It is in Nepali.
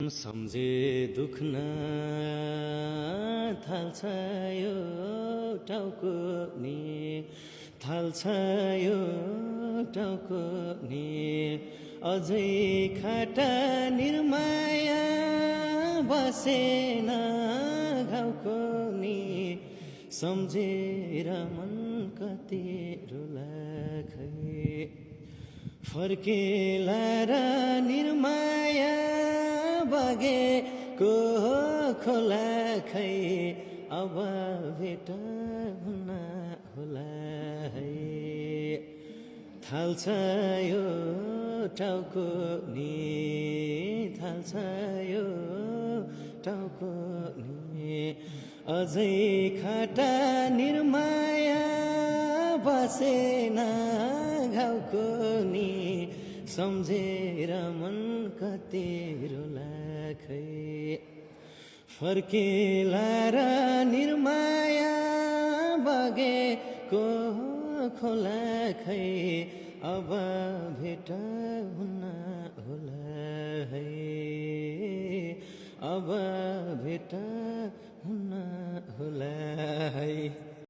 सम्झे दुख्न थाल्छ यो टाउको नि थाल्छ यो टाउको नि अझै खाटा निर्माया बसेन घाउको नि सम्झेर मन कति रुला खै फर्केला र निर्माया बगेको खोला खै अब भेट हुन होला है थाल्छ यो टाउको नि थाल्छ यो टाउको नि अझै खाटा निर्माया बसेन घाउको नि सम्झेर मन कति रुला खै फर्केला र निर्माया बगेको खोला खै अब भेट हुन होला है अब भेट हुन होला है।